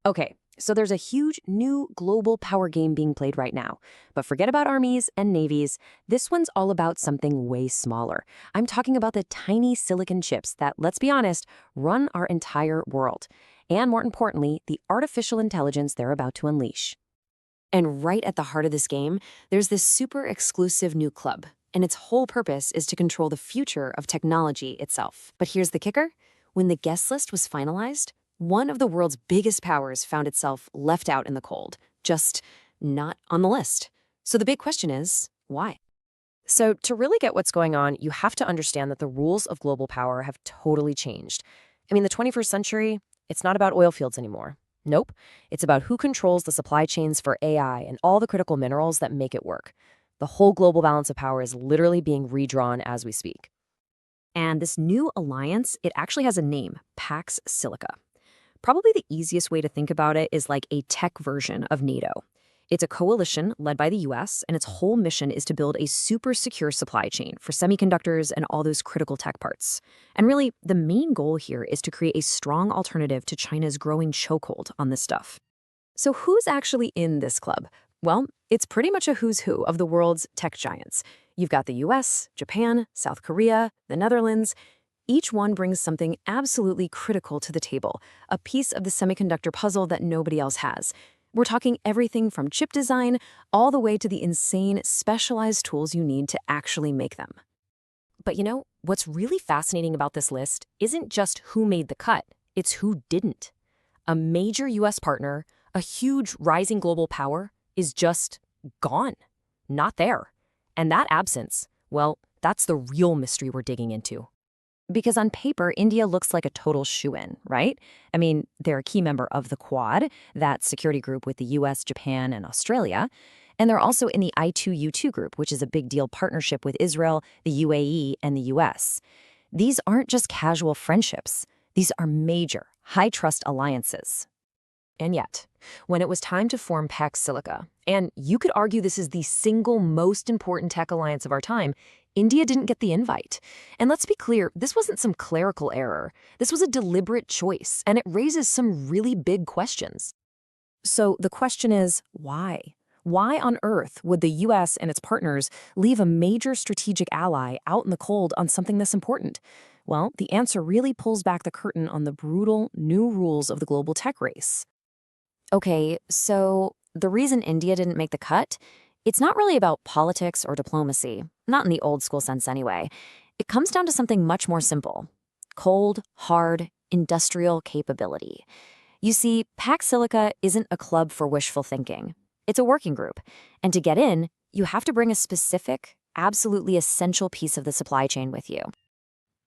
Okay, so there's a huge new global power game being played right now. But forget about armies and navies. This one's all about something way smaller. I'm talking about the tiny silicon chips that, let's be honest, run our entire world. And more importantly, the artificial intelligence they're about to unleash. And right at the heart of this game, there's this super exclusive new club. And its whole purpose is to control the future of technology itself. But here's the kicker. When the guest list was finalized, one of the world's biggest powers found itself left out in the cold, just not on the list. So the big question is, why? So to really get what's going on, you have to understand that the rules of global power have totally changed. I mean, the 21st century, it's not about oil fields anymore. Nope. It's about who controls the supply chains for AI and all the critical minerals that make it work. The whole global balance of power is literally being redrawn as we speak. And this new alliance, it actually has a name, Pax Silica. Probably the easiest way to think about it is like a tech version of NATO. It's a coalition led by the US, and its whole mission is to build a super secure supply chain for semiconductors and all those critical tech parts. And really, the main goal here is to create a strong alternative to China's growing chokehold on this stuff. So who's actually in this club? Well, it's pretty much a who's who of the world's tech giants. You've got the US, Japan, South Korea, the Netherlands. Each one brings something absolutely critical to the table, a piece of the semiconductor puzzle that nobody else has. We're talking everything from chip design all the way to the insane specialized tools you need to actually make them. But you know, what's really fascinating about this list isn't just who made the cut, it's who didn't. A major US partner, a huge rising global power, is just gone, not there. And that absence, well, that's the real mystery we're digging into. Because on paper, India looks like a total shoo-in, right? I mean, they're a key member of the Quad, that security group with the US, Japan, and Australia. And they're also in the I2U2 group, which is a big deal partnership with Israel, the UAE, and the US. These aren't just casual friendships. These are major, high-trust alliances. And yet, when it was time to form Pax Silica, and you could argue this is the single most important tech alliance of our time, India didn't get the invite. And let's be clear, this wasn't some clerical error. This was a deliberate choice, and it raises some really big questions. So the question is, why? Why on earth would the US and its partners leave a major strategic ally out in the cold on something this important? Well, the answer really pulls back the curtain on the brutal new rules of the global tech race. Okay, so the reason India didn't make the cut, it's not really about politics or diplomacy, not in the old school sense anyway. It comes down to something much more simple: cold, hard, industrial capability. You see, Pax Silica isn't a club for wishful thinking. It's a working group. And to get in, you have to bring a specific, absolutely essential piece of the supply chain with you.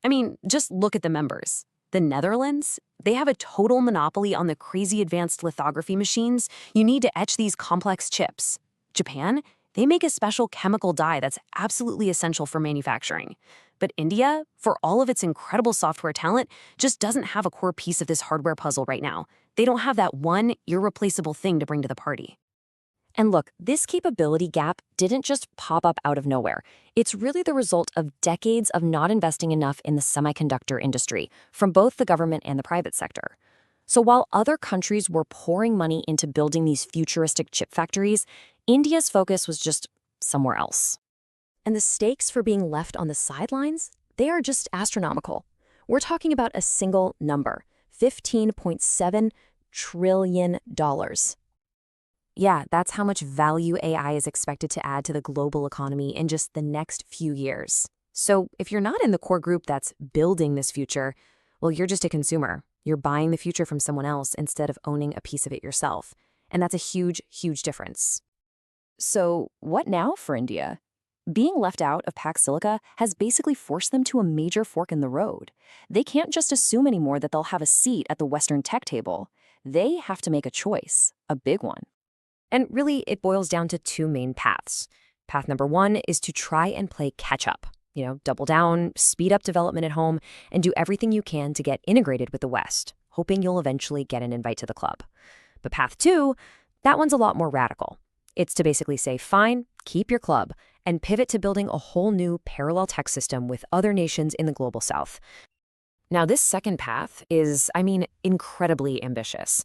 I mean, just look at the members. The Netherlands, they have a total monopoly on the crazy advanced lithography machines you need to etch these complex chips. Japan, they make a special chemical dye that's absolutely essential for manufacturing. But India, for all of its incredible software talent, just doesn't have a core piece of this hardware puzzle right now. They don't have that one irreplaceable thing to bring to the party. And look, this capability gap didn't just pop up out of nowhere. It's really the result of decades of not investing enough in the semiconductor industry, from both the government and the private sector. So while other countries were pouring money into building these futuristic chip factories, India's focus was just somewhere else. And the stakes for being left on the sidelines, they are just astronomical. We're talking about a single number, $15.7 trillion. Yeah, that's how much value AI is expected to add to the global economy in just the next few years. So if you're not in the core group that's building this future, well, you're just a consumer. You're buying the future from someone else instead of owning a piece of it yourself. And that's a huge, huge difference. So what now for India? Being left out of Pax Silica has basically forced them to a major fork in the road. They can't just assume anymore that they'll have a seat at the Western tech table. They have to make a choice, a big one. And really, it boils down to two main paths. Path number one is to try and play catch up. Double down, speed up development at home, and do everything you can to get integrated with the West, hoping you'll eventually get an invite to the club. But path two, that one's a lot more radical. It's to basically say, fine, keep your club, and pivot to building a whole new parallel tech system with other nations in the global South. Now, this second path is, incredibly ambitious.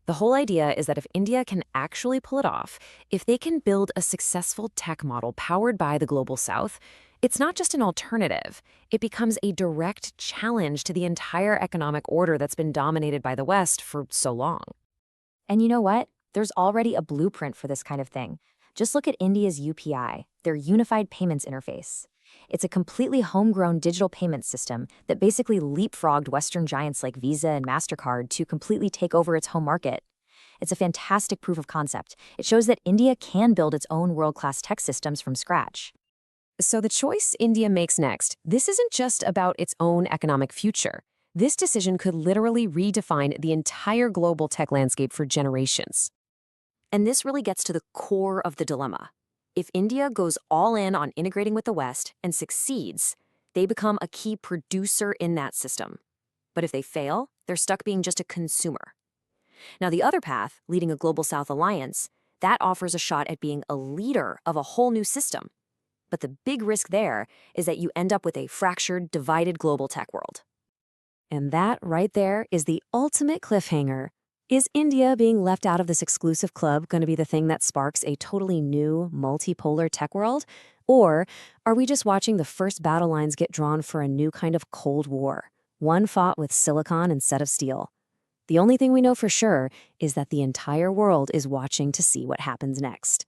The whole idea is that if India can actually pull it off, if they can build a successful tech model powered by the global south, it's not just an alternative. It becomes a direct challenge to the entire economic order that's been dominated by the West for so long. And you know what? There's already a blueprint for this kind of thing. Just look at India's UPI, their Unified Payments Interface. It's a completely homegrown digital payment system that basically leapfrogged Western giants like Visa and MasterCard to completely take over its home market. It's a fantastic proof of concept. It shows that India can build its own world-class tech systems from scratch. So the choice India makes next, this isn't just about its own economic future. This decision could literally redefine the entire global tech landscape for generations. And this really gets to the core of the dilemma. If India goes all in on integrating with the West and succeeds, they become a key producer in that system. But if they fail, they're stuck being just a consumer. Now, the other path, leading a Global South alliance, that offers a shot at being a leader of a whole new system. But the big risk there is that you end up with a fractured, divided global tech world. And that right there is the ultimate cliffhanger. Is India being left out of this exclusive club going to be the thing that sparks a totally new, multipolar tech world? Or are we just watching the first battle lines get drawn for a new kind of Cold War, one fought with silicon instead of steel? The only thing we know for sure is that the entire world is watching to see what happens next.